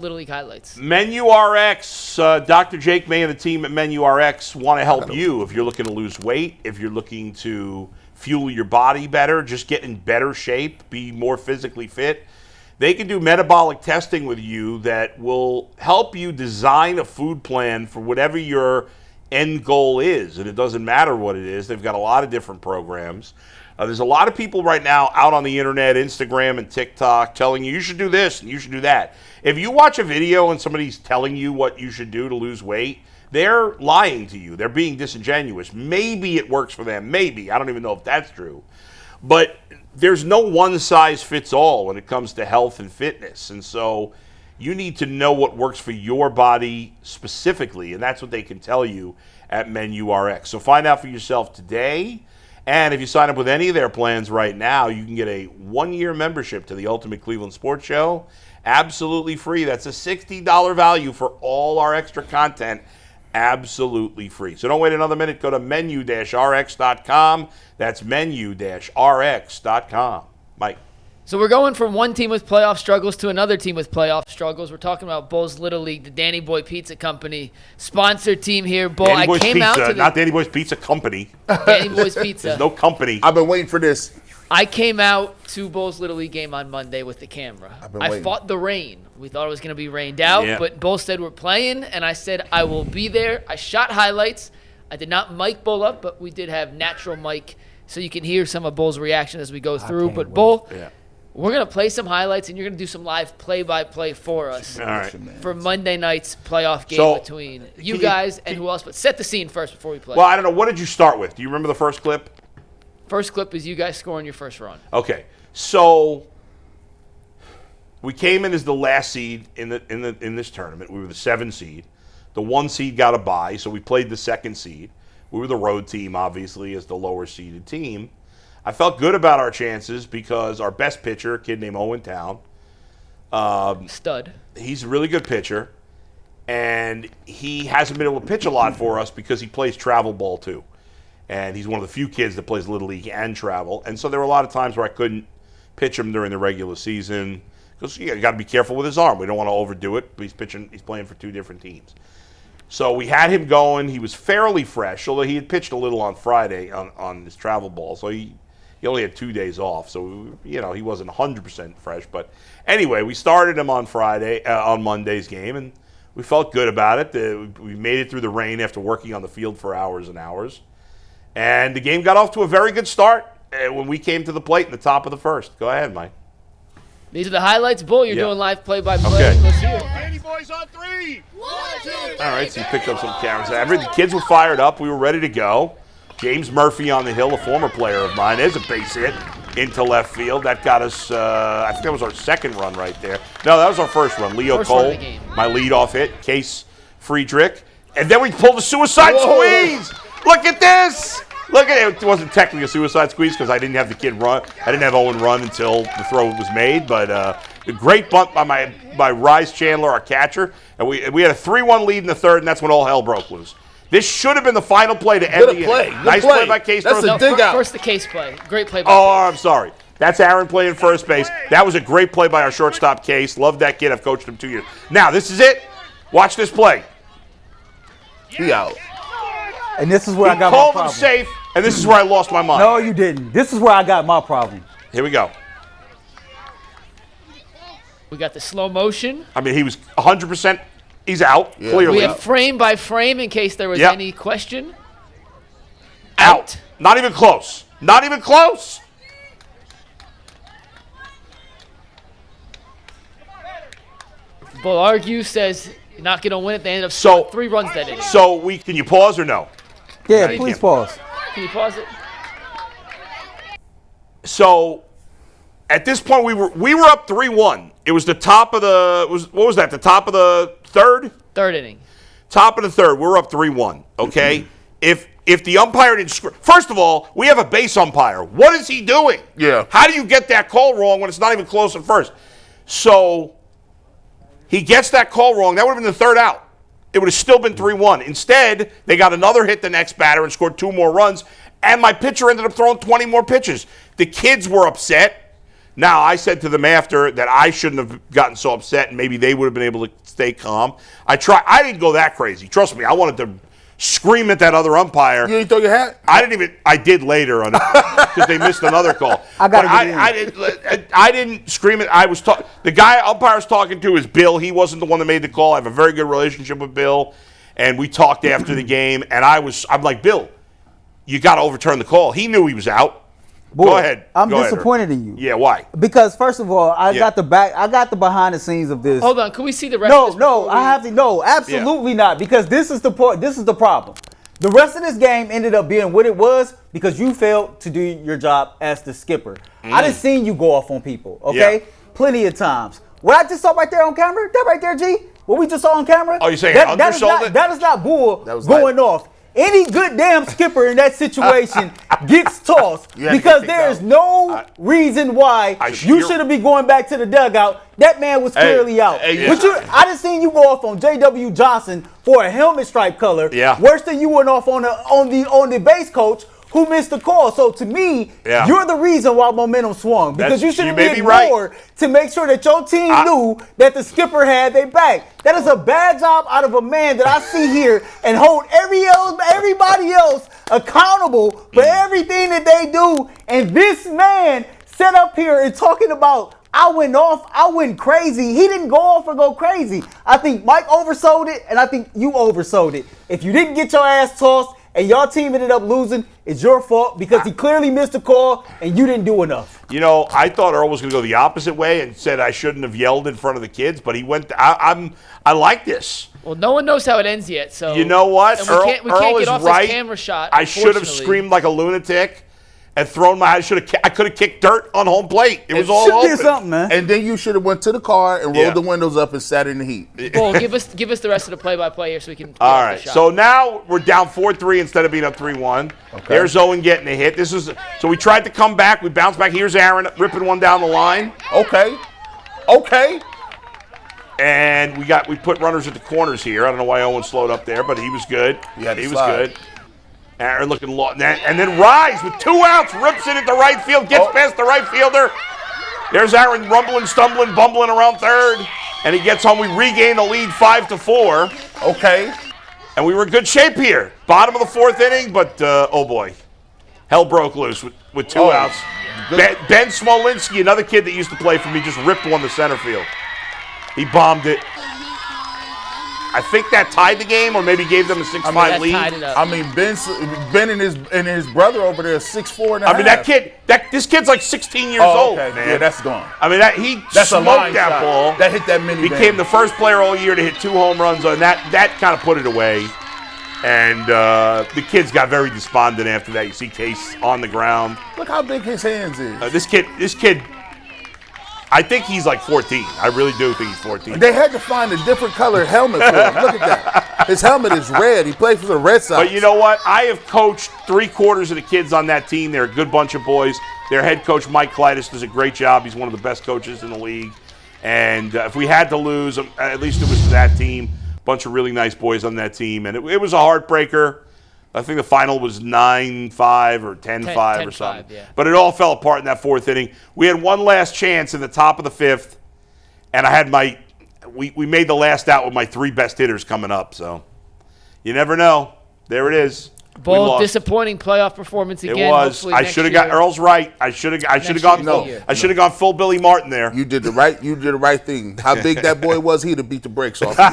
Little League highlights. Menu RX, Dr. Jake May and the team at Menu RX want to help you if you're looking to lose weight, if you're looking to fuel your body better, just get in better shape, be more physically fit. They can do metabolic testing with you that will help you design a food plan for whatever your end goal is. And it doesn't matter what it is. They've got a lot of different programs. There's a lot of people right now out on the internet, Instagram and TikTok, telling you should do this and you should do that. If you watch a video and somebody's telling you what you should do to lose weight, they're lying to you. They're being disingenuous. Maybe it works for them. Maybe. I don't even know if that's true. But there's no one size fits all when it comes to health and fitness. And so you need to know what works for your body specifically, and that's what they can tell you at Menu RX. So find out for yourself today. And if you sign up with any of their plans right now, you can get a 1-year membership to the Ultimate Cleveland Sports Show. Absolutely free. That's a $60 value for all our extra content. Absolutely free. So don't wait another minute. Go to menu-rx.com. That's menu-rx.com. Mike. So we're going from one team with playoff struggles to another team with playoff struggles. We're talking about Bull's Little League, the Danny Boy Pizza Company sponsored team here. Bull, Danny Boy's came Pizza, out to not Danny Boy's Pizza Company. Danny Boy's Pizza. There's no company. I've been waiting for this. I came out to Bull's Little League game on Monday with the camera. I fought the rain. We thought it was going to be rained out, but Bull said we're playing, and I said I will be there. I shot highlights. I did not mic Bull up, but we did have natural mic, so you can hear some of Bull's reaction as we go through. But Bull, we're going to play some highlights, and you're going to do some live play-by-play for us for Monday night's playoff game between you guys and who else. But set the scene first before we play. Well, I don't know. What did you start with? Do you remember the first clip? First clip is you guys scoring your first run. Okay. So we came in as the last seed in this tournament. We were the 7 seed. The 1 seed got a bye, so we played the 2nd seed. We were the road team, obviously, as the lower seeded team. I felt good about our chances because our best pitcher, a kid named Owen Town, stud. He's a really good pitcher, and he hasn't been able to pitch a lot for us because he plays travel ball too. And he's one of the few kids that plays Little League and travel. And so there were a lot of times where I couldn't pitch him during the regular season because you got to be careful with his arm. We don't want to overdo it, but he's playing for 2 different teams. So we had him going. He was fairly fresh, although he had pitched a little on Friday on his travel ball. So he only had 2 days off. So, he wasn't 100% fresh. But anyway, we started him on Monday's game, and we felt good about it. We made it through the rain after working on the field for hours and hours. And the game got off to a very good start when we came to the plate in the top of the first. Go ahead, Mike. These are the highlights. Bull, you're doing live play-by-play. Okay. Let's hear it. Danny Boy's on 3. 1, 2, 3. All right, so he picked up some cameras. The kids were fired up. We were ready to go. James Murphy on the hill, a former player of mine. There's a base hit into left field. That got us, I think that was our 2nd run right there. No, that was our 1st run. Leo Cole, my leadoff hit. Case Friedrich. And then we pulled a suicide squeeze. Look at this. Look at it. It wasn't technically a suicide squeeze because I didn't have the kid run. I didn't have Owen run until the throw was made. But a great bunt by my Rise Chandler, our catcher. And we had a 3-1 lead in the 3rd, and that's when all hell broke loose. This should have been the final play to end the inning. Nice play by Case. That's a dig out. First the Case play. Great play by I'm sorry. That's Aaron playing first base. That was a great play by our shortstop, Case. Love that kid. I've coached him 2 years. Now, this is it. Watch this play. He out. And this is where I got my problem. problem. Called him safe, and this is where I lost my mind. No, you didn't. This is where I got my problem. Here we go. We got the slow motion. I mean, he was 100%. He's out, clearly. We have frame by frame in case there was any question. Out. Not even close. Not even close. Bull argues, says you're not going to win it. They end up scoring 3 runs that inning. So can you pause or no? Yeah, please pause. Can you pause it? So at this point we were up 3-1. It was the top of the what was that? The top of the 3rd? 3rd inning. Top of the 3rd. We're up 3-1. Okay? If the umpire didn't first of all, we have a base umpire. What is he doing? Yeah. How do you get that call wrong when it's not even close at first? So he gets that call wrong. That would have been the 3rd out. It would have still been 3-1. Instead, they got another hit the next batter and scored 2 more runs, and my pitcher ended up throwing 20 more pitches. The kids were upset. Now, I said to them after that I shouldn't have gotten so upset, and maybe they would have been able to stay calm. I didn't go that crazy. Trust me, I wanted to scream at that other umpire. You didn't throw your hat? I did later on because they missed another call. I didn't scream it. The guy umpire I was talking to is Bill. He wasn't the one that made the call. I have a very good relationship with Bill, and we talked after the game. And I'm like, Bill, you got to overturn the call. He knew he was out. Boy, go ahead. I'm disappointed in you. Yeah, why? Because first of all, I got the behind the scenes of this. Hold on, can we see the rest of this? No, absolutely not. Because this is the problem. The rest of this game ended up being what it was because you failed to do your job as the skipper. I done seen you go off on people, okay? Yeah. Plenty of times. What I just saw right there on camera, that right there, G, what we just saw on camera. Oh, you're saying that is not bull going off. Any good damn skipper in that situation gets tossed because there is no reason why you shouldn't be going back to the dugout. That man was clearly out. I just seen you go off on J.W. Johnson for a helmet stripe color. Yeah. Worse than you went off on the base coach who missed the call. So to me, you're the reason why momentum swung because you should have did more to make sure that your team knew that the skipper had their back. That is a bad job out of a man that I see here and hold everybody else accountable for everything that they do. And this man set up here and talking about I went crazy. He didn't go off or go crazy. I think Mike oversold it, and I think you oversold it. If you didn't get your ass tossed, and your team ended up losing, it's your fault because he clearly missed the call and you didn't do enough. You know, I thought Earl was going to go the opposite way and said I shouldn't have yelled in front of the kids, but he went. I like this. Well, no one knows how it ends yet, so you know what? We can't get off right. this camera shot. I should have screamed like a lunatic and thrown my. I could have kicked dirt on home plate. It was all open. Something, man. And then you should have went to the car and rolled the windows up and sat in the heat. Well, give us the rest of the play-by-play here so we can. All right. So now we're down 4-3 instead of being up 3-1. Okay. There's Owen getting a hit. So we tried to come back. We bounced back. Here's Aaron ripping one down the line. Okay. And we put runners at the corners here. I don't know why Owen slowed up there, but he was good. He was good. Aaron looking lost. And then Rise with 2 outs, rips it into right field, gets past the right fielder. There's Aaron rumbling, stumbling, bumbling around third. And he gets home. We regain the lead 5-4. Okay. And we were in good shape here. Bottom of the 4th inning, but oh boy. Hell broke loose with 2 outs. Ben Smolinski, another kid that used to play for me, just ripped one to center field. He bombed it. I think that tied the game, or maybe gave them a 6-5 lead. Tied it up. I mean, Ben and his brother over there are 6'4" and a half. I mean, this kid's like 16 years old, man. Yeah, that's gone. I mean, he smoked that ball. That hit that mini. Became the first player all year to hit 2 home runs on that. That kind of put it away. And the kids got very despondent after that. You see Case on the ground. Look how big his hands is. This kid. I think he's like 14. I really do think he's 14. They had to find a different color helmet for him. Look at that. His helmet is red. He played for the Red Sox. But you know what? I have coached 3/4 of the kids on that team. They're a good bunch of boys. Their head coach, Mike Kleitis, does a great job. He's one of the best coaches in the league. And if we had to lose, at least it was to that team. A bunch of really nice boys on that team. And it was a heartbreaker. I think the final was 9-5 or 10-5 or something. Yeah. But it all fell apart in that 4th inning. We had one last chance in the top of the 5th, and I had we made the last out with my 3 best hitters coming up. So you never know. There it is. Bold, disappointing playoff performance again. It was. I should have got Earl's right. I should have gone full Billy Martin there. You did the right thing. How big that boy was, he'd have beat the brakes off you.